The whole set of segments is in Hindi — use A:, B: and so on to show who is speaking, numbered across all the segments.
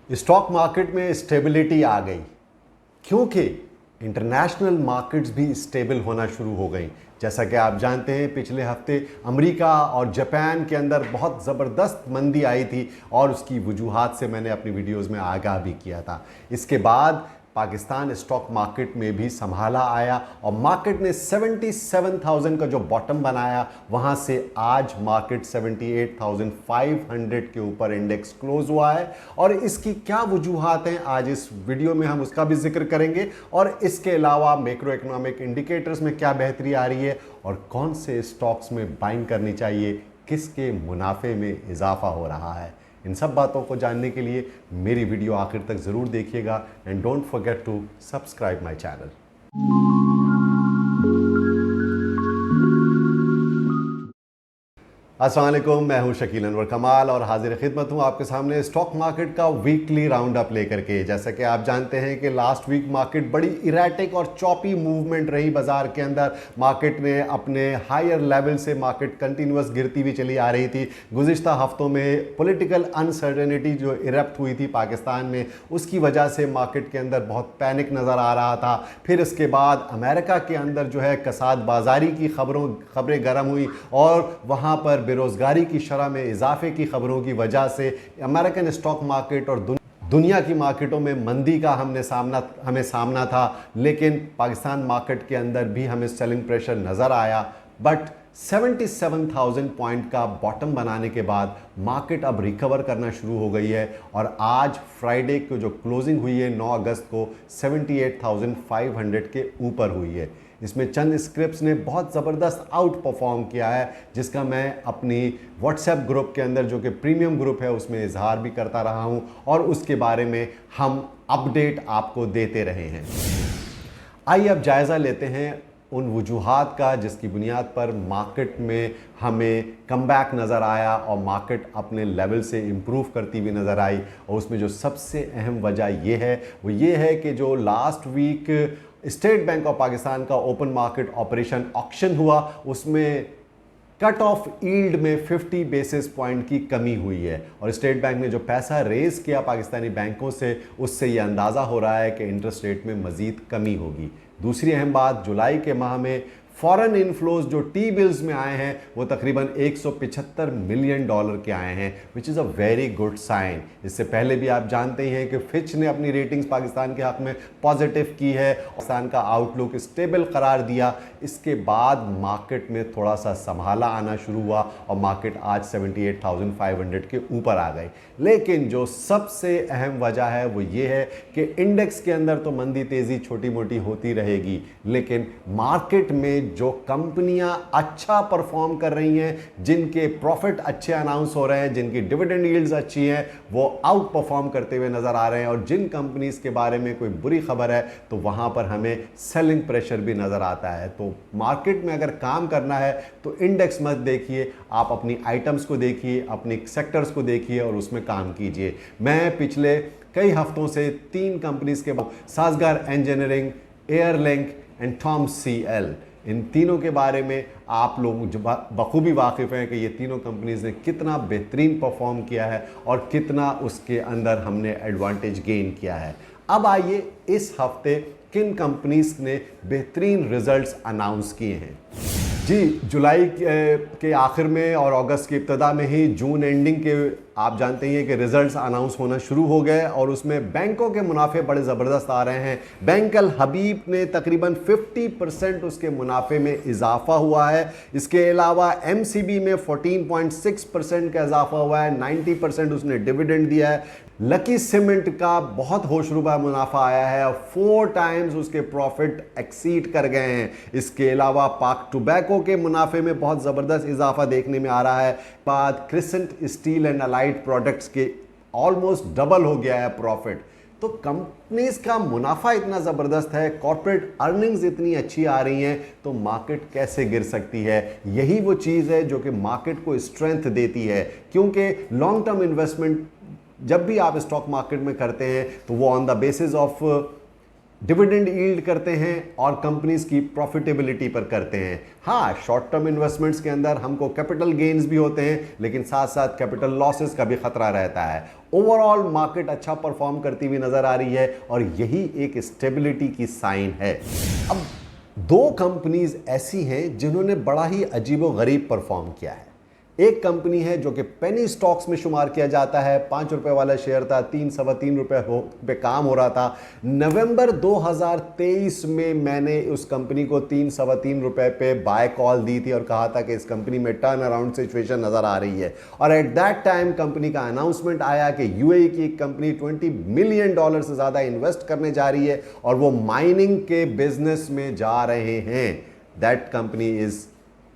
A: स्टॉक मार्केट में स्टेबिलिटी आ गई क्योंकि इंटरनेशनल मार्केट्स भी स्टेबल होना शुरू हो गई। जैसा कि आप जानते हैं, पिछले हफ्ते अमेरिका और जापान के अंदर बहुत ज़बरदस्त मंदी आई थी और उसकी वजूहात से मैंने अपनी वीडियोस में आगाह भी किया था। इसके बाद पाकिस्तान स्टॉक मार्केट में भी संभाला आया और मार्केट ने 77,000 का जो बॉटम बनाया, वहां से आज मार्केट 78,500 के ऊपर इंडेक्स क्लोज हुआ है। और इसकी क्या वजूहात हैं, आज इस वीडियो में हम उसका भी जिक्र करेंगे। और इसके अलावा मैक्रो इकोनॉमिक इंडिकेटर्स में क्या बेहतरी आ रही है और कौन से स्टॉक्स में बाइंग करनी चाहिए, किसके मुनाफे में इजाफा हो रहा है। इन सब बातों को जानने के लिए मेरी वीडियो आखिर तक ज़रूर देखिएगा and don't forget to subscribe my channel. अस्सलाम वालेकुम, मैं हूं शकील अनवर कमाल और हाजिर खिदमत हूं आपके सामने स्टॉक मार्केट का वीकली राउंड अप लेकर के। जैसा कि आप जानते हैं कि लास्ट वीक मार्केट बड़ी इरेटिक और चॉपी मूवमेंट रही बाजार के अंदर। मार्केट ने अपने हायर लेवल से मार्केट कंटिन्यूस गिरती हुई चली आ रही थी। गुज़िश्ता हफ्तों में पॉलिटिकल अनसर्टेनिटी जो इरप्ट हुई थी पाकिस्तान में, उसकी वजह से मार्केट के अंदर बहुत पैनिक नज़र आ रहा था। फिर इसके बाद अमेरिका के अंदर जो है कसाद बाजारी की खबरें गर्म हुई और वहाँ पर बेरोजगारी की शरह में इजाफे की खबरों की वजह से अमेरिकन स्टॉक मार्केट और दुनिया की मार्केटों में मंदी का हमें सामना था। लेकिन पाकिस्तान मार्केट के अंदर भी हमें सेलिंग प्रेशर नज़र आया। बट 77,000 पॉइंट का बॉटम बनाने के बाद मार्केट अब रिकवर करना शुरू हो गई है और आज फ्राइडे को जो क्लोजिंग हुई है 9 अगस्त को 78,500 के ऊपर हुई है। इसमें चंद स्क्रिप्ट्स ने बहुत ज़बरदस्त आउट परफॉर्म किया है, जिसका मैं अपनी व्हाट्सएप ग्रुप के अंदर जो कि प्रीमियम ग्रुप है उसमें इजहार भी करता रहा हूं और उसके बारे में हम अपडेट आपको देते रहे हैं। आइए अब जायज़ा लेते हैं उन वजूहात का जिसकी बुनियाद पर मार्केट में हमें कमबैक नज़र आया और मार्केट अपने लेवल से इम्प्रूव करती हुई नज़र आई। और उसमें जो सबसे अहम वजह ये है वो ये है कि जो last week State Bank of Pakistan का ओपन मार्केट ऑपरेशन ऑक्शन हुआ, उसमें कट ऑफ यील्ड में 50 बेसिस पॉइंट की कमी हुई है और स्टेट बैंक ने जो पैसा रेज किया पाकिस्तानी बैंकों से, उससे ये अंदाज़ा हो रहा है कि इंटरेस्ट रेट में मज़ीद कमी होगी। दूसरी अहम बात, जुलाई के माह में फॉरेन इनफ्लोज जो टी बिल्स में आए हैं वो तकरीबन 175 मिलियन डॉलर के आए हैं, which is a very good sign. इससे पहले भी आप जानते ही हैं कि फिच ने अपनी रेटिंग्स पाकिस्तान के हक़ में पॉजिटिव की है, पाकिस्तान का आउटलुक स्टेबल करार दिया। इसके बाद मार्केट में थोड़ा सा संभाला आना शुरू हुआ और मार्केट आज 78,500 के ऊपर आ गई। लेकिन जो सबसे अहम वजह है वो ये है कि इंडेक्स के अंदर तो मंदी तेज़ी छोटी मोटी होती रहेगी, लेकिन मार्केट में जो कंपनियां अच्छा परफॉर्म कर रही हैं, जिनके प्रॉफिट अच्छे अनाउंस हो रहे हैं, जिनकी डिविडेंड यील्ड्स अच्छी हैं, वो आउट परफॉर्म करते हुए नजर आ रहे हैं। और जिन कंपनीज के बारे में कोई बुरी खबर है तो वहां पर हमें सेलिंग प्रेशर भी नजर आता है। तो मार्केट में अगर काम करना है तो इंडेक्स मत देखिए, आप अपनी आइटम्स को देखिए, अपने सेक्टर्स को देखिए और उसमें काम कीजिए। मैं पिछले कई हफ्तों से 3 कंपनीज के साजगार engineering, Airlink and Toms CL, इन तीनों के बारे में आप लोग बखूबी वाकिफ़ हैं कि ये तीनों कंपनीज ने कितना बेहतरीन परफॉर्म किया है और कितना उसके अंदर हमने एडवांटेज गेन किया है। अब आइए इस हफ्ते किन कंपनीज ने बेहतरीन रिजल्ट्स अनाउंस किए हैं। जी, जुलाई के आखिर में और अगस्त की इब्तदा में ही जून एंडिंग के आप जानते हैं कि रिजल्ट्स अनाउंस होना शुरू हो गए और उसमें बैंकों के मुनाफे बड़े ज़बरदस्त आ रहे हैं। बैंक अल हबीब ने तकरीबन 50% उसके मुनाफे में इजाफा हुआ है। इसके अलावा MCB में 14.6% का इजाफा हुआ है, 90% उसने डिविडेंड दिया है। लकी सीमेंट का बहुत होशरुबा मुनाफा आया है और 4 टाइम्स उसके प्रॉफिट एक्सीड कर गए हैं। इसके अलावा पाक टोबैको के मुनाफे में बहुत ज़बरदस्त इजाफा देखने में आ रहा है। बाद crescent steel and allied products के ऑलमोस्ट डबल हो गया है प्रॉफिट। तो कंपनीज का मुनाफा इतना ज़बरदस्त है, कॉर्पोरेट अर्निंग्स इतनी अच्छी आ रही हैं, तो मार्केट कैसे गिर सकती है। यही वो चीज़ है जो कि मार्केट को स्ट्रेंथ देती है, क्योंकि लॉन्ग टर्म इन्वेस्टमेंट जब भी आप स्टॉक मार्केट में करते हैं तो वो on the basis of dividend yield करते हैं और कंपनीज की प्रॉफिटेबिलिटी पर करते हैं। हाँ, शॉर्ट टर्म इन्वेस्टमेंट्स के अंदर हमको कैपिटल गेन्स भी होते हैं, लेकिन साथ साथ कैपिटल लॉसेस का भी खतरा रहता है। ओवरऑल मार्केट अच्छा परफॉर्म करती हुई नजर आ रही है और यही एक स्टेबिलिटी की साइन है। अब दो कंपनीज ऐसी हैं जिन्होंने बड़ा ही अजीबोगरीब परफॉर्म किया है। एक कंपनी है जो कि पेनी स्टॉक्स में शुमार किया जाता है, 5 रुपए वाला शेयर था, 3 सवा 3 रुपए पे काम हो रहा था। नवंबर 2023 में मैंने उस कंपनी को 3 सवा 3 रुपए पे बाय कॉल दी थी और कहा था कि इस कंपनी में टर्न अराउंड सिचुएशन नजर आ रही है। और एट दैट टाइम कंपनी का अनाउंसमेंट आया कि यूएई की एक कंपनी $20 मिलियन से ज्यादा इन्वेस्ट करने जा रही है और वो माइनिंग के बिजनेस में जा रहे हैं। That company is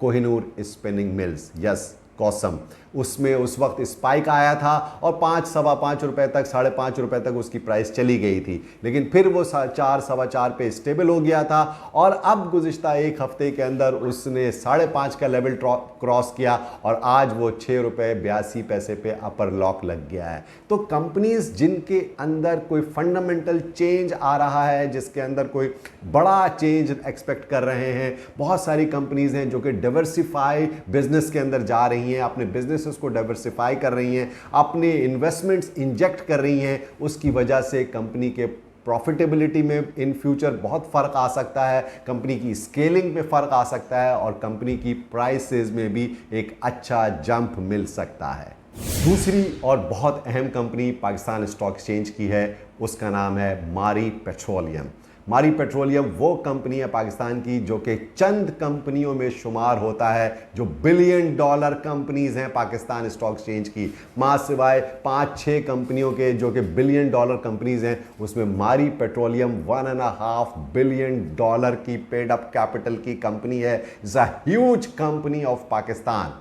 A: Kohinoor spinning mills, yes, कॉसम। उसमें उस वक्त स्पाइक आया था और 5 सवा 5 रुपए तक, 5.5 रुपए तक उसकी प्राइस चली गई थी, लेकिन फिर वो 4 सवा 4 पे स्टेबल हो गया था और अब गुज़िश्ता एक हफ्ते के अंदर उसने 5.5 का लेवल क्रॉस किया और आज वो 6 रुपए 82 पैसे पे अपर लॉक लग गया है। तो कंपनीज जिनके अंदर कोई फंडामेंटल चेंज आ रहा है, जिसके अंदर कोई बड़ा चेंज एक्सपेक्ट कर रहे हैं, बहुत सारी कंपनीज हैं जो कि डाइवर्सिफाई बिजनेस के अंदर जा रही हैं, अपने बिजनेस को डाइवर्सिफाई कर रही हैं, अपने इन्वेस्टमेंट्स इंजेक्ट कर रही हैं। उसकी वजह से कंपनी के प्रॉफिटेबिलिटी में इन फ्यूचर बहुत फ़र्क आ सकता है, कंपनी की स्केलिंग में फ़र्क आ सकता है और कंपनी की प्राइसेस में भी एक अच्छा जंप मिल सकता है। दूसरी और बहुत अहम कंपनी पाकिस्तान स्टॉक एक्सचेंज की है, उसका नाम है मारी पेट्रोलियम। मारी पेट्रोलियम वो कंपनी है पाकिस्तान की जो कि चंद कंपनियों में शुमार होता है जो $बिलियन कंपनीज हैं पाकिस्तान स्टॉक एक्सचेंज की। मां सिवाय 5-6 कंपनियों के जो कि $बिलियन कंपनीज हैं, उसमें मारी पेट्रोलियम $1.5 बिलियन की पेड अप कैपिटल की कंपनी है। It's a huge company of Pakistan.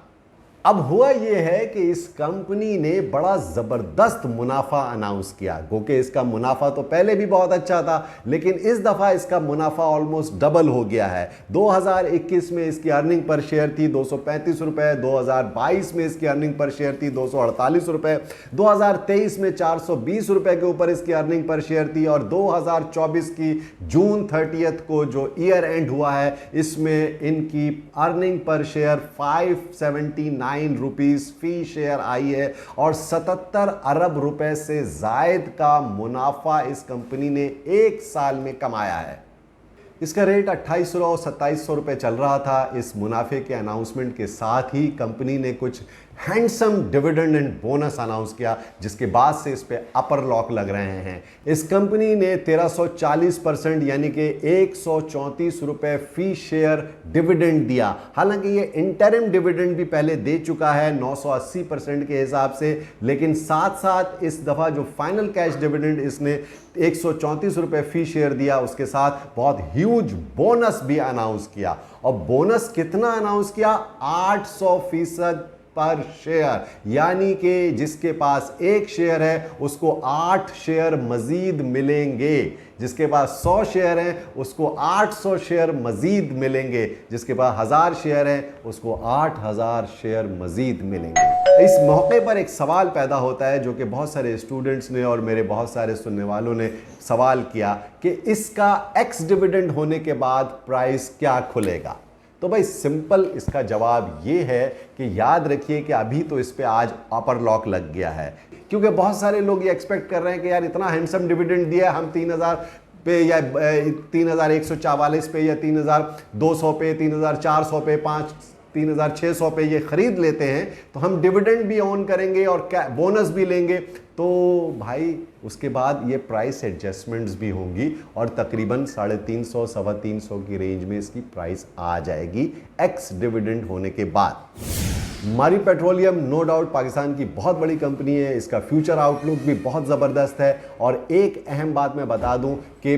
A: अब हुआ यह है कि इस कंपनी ने बड़ा ज़बरदस्त मुनाफा अनाउंस किया, क्योंकि इसका मुनाफा तो पहले भी बहुत अच्छा था, लेकिन इस दफ़ा इसका मुनाफा ऑलमोस्ट डबल हो गया है। 2021 में इसकी अर्निंग पर शेयर थी 235 रुपए, 2022 में इसकी अर्निंग पर शेयर थी 248 रुपए, 2023 में 420 रुपए के ऊपर इसकी अर्निंग पर शेयर थी और 2024 की जून 30 को जो ईयर एंड हुआ है, इसमें इनकी earning per share 579 rupees fee share I है और 77 अरब रुपए से जायद का मुनाफा इस कंपनी ने एक साल में कमाया है। इसका रेट 2800 और 2700 रुपए चल रहा था। इस मुनाफे के अनाउंसमेंट के साथ ही कंपनी ने कुछ handsome dividend and bonus announce किया, जिसके बाद से इस पे अपर लॉक लग रहे हैं। इस कंपनी ने 1340% यानी कि 134 रुपए फी शेयर डिविडेंड दिया। हालांकि ये इंटरिम डिविडेंड भी पहले दे चुका है 980% के हिसाब से, लेकिन साथ साथ इस दफ़ा जो फाइनल कैश डिविडेंड इसने 134 रुपए फी शेयर दिया, उसके साथ बहुत ह्यूज बोनस भी अनाउंस किया। और बोनस कितना अनाउंस किया? 800% पर शेयर, यानी कि जिसके पास एक शेयर है उसको 8 शेयर मजीद मिलेंगे, जिसके पास 100 शेयर हैं उसको 800 शेयर मजीद मिलेंगे, जिसके पास 1000 शेयर हैं उसको 8000 शेयर मजीद मिलेंगे। इस मौके पर एक सवाल पैदा होता है जो कि बहुत सारे स्टूडेंट्स ने और मेरे बहुत सारे सुनने वालों ने सवाल किया कि इसका एक्स डिविडेंड होने के बाद प्राइस क्या खुलेगा। तो भाई सिंपल इसका जवाब ये है कि याद रखिए कि अभी तो इस पे आज अपर लॉक लग गया है, क्योंकि बहुत सारे लोग ये एक्सपेक्ट कर रहे हैं कि यार इतना हैंडसम डिविडेंड दिया, हम 3000 पे या 3144 पे या 3200 पे, 3400 पे, 3600 पे ये खरीद लेते हैं, तो हम डिविडेंड भी ऑन करेंगे और बोनस भी लेंगे, तो भाई उसके बाद ये प्राइस एडजस्टमेंट्स भी होंगी और तकरीबन 350 सवा 300 की रेंज में इसकी प्राइस आ जाएगी एक्स डिविडेंड होने के बाद। मारी पेट्रोलियम नो डाउट पाकिस्तान की बहुत बड़ी कंपनी है, इसका फ्यूचर आउटलुक भी बहुत ज़बरदस्त है। और एक अहम बात मैं बता दूं कि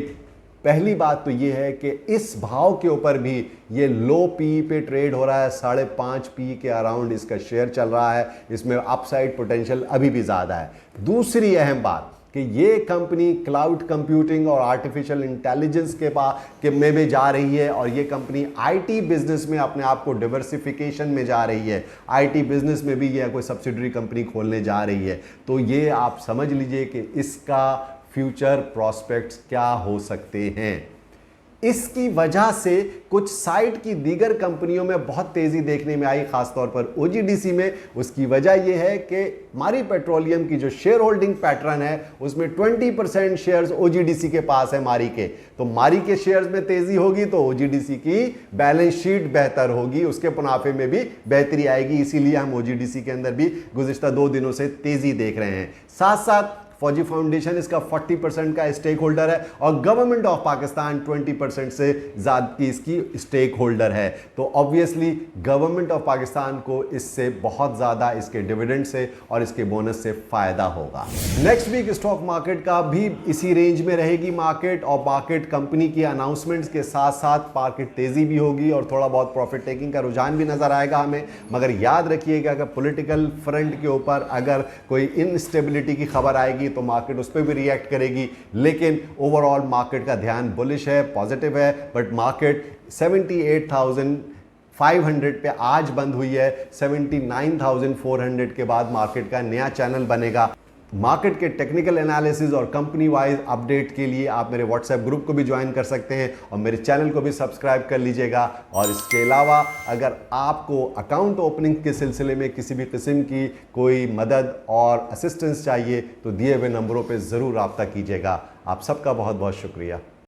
A: पहली बात तो ये है कि इस भाव के ऊपर भी ये लो पी पे ट्रेड हो रहा है, 5.5 पी के अराउंड इसका शेयर चल रहा है, इसमें अपसाइड पोटेंशियल अभी भी ज़्यादा है। दूसरी अहम बात कि ये कंपनी क्लाउड कंप्यूटिंग और आर्टिफिशियल इंटेलिजेंस के में भी जा रही है और ये कंपनी आईटी बिजनेस में अपने आप को डिवर्सिफिकेशन में जा रही है, आईटी बिजनेस में भी ये कोई सब्सिडरी कंपनी खोलने जा रही है। तो ये आप समझ लीजिए कि इसका फ्यूचर प्रोस्पेक्ट्स क्या हो सकते हैं। इसकी वजह से कुछ साइट की दीगर कंपनियों में बहुत तेजी देखने में आई, खासतौर पर ओजीडीसी में। उसकी वजह यह है कि मारी पेट्रोलियम की जो शेयर होल्डिंग पैटर्न है उसमें 20% शेयर्स ओजीडीसी के पास है मारी के। तो मारी के शेयर्स में तेजी होगी तो ओजीडीसी की बैलेंस शीट बेहतर होगी, उसके मुनाफे में भी बेहतरी आएगी। इसीलिए हम ओजीडीसी के अंदर भी गुज़िश्ता 2 दिनों से तेजी देख रहे हैं। साथ साथ फौजी फाउंडेशन इसका 40% का स्टेक होल्डर है और गवर्नमेंट ऑफ पाकिस्तान 20% से ज़्यादा की इसकी स्टेक होल्डर है। तो ऑब्वियसली गवर्नमेंट ऑफ पाकिस्तान को इससे बहुत ज़्यादा इसके डिविडेंड से और इसके बोनस से फ़ायदा होगा। नेक्स्ट वीक स्टॉक मार्केट का भी इसी रेंज में रहेगी मार्केट, और मार्केट कंपनी की अनाउंसमेंट्स के साथ साथ मार्केट तेज़ी भी होगी और थोड़ा बहुत प्रॉफिट टेकिंग का रुझान भी नज़र आएगा हमें। मगर याद रखिएगा कि पॉलिटिकल फ्रंट के ऊपर अगर कोई इनस्टेबिलिटी की खबर आएगी तो मार्केट उस पर भी रिएक्ट करेगी। लेकिन ओवरऑल मार्केट का ध्यान बुलिश है, पॉजिटिव है। बट मार्केट 78,500 पे आज बंद हुई है। 79,400 के बाद मार्केट का नया चैनल बनेगा। मार्केट के टेक्निकल एनालिसिस और कंपनी वाइज अपडेट के लिए आप मेरे व्हाट्सएप ग्रुप को भी ज्वाइन कर सकते हैं और मेरे चैनल को भी सब्सक्राइब कर लीजिएगा। और इसके अलावा अगर आपको अकाउंट ओपनिंग के सिलसिले में किसी भी किस्म की कोई मदद और असिस्टेंस चाहिए तो दिए हुए नंबरों पर ज़रूर रब्ता कीजिएगा। आप सबका बहुत बहुत शुक्रिया।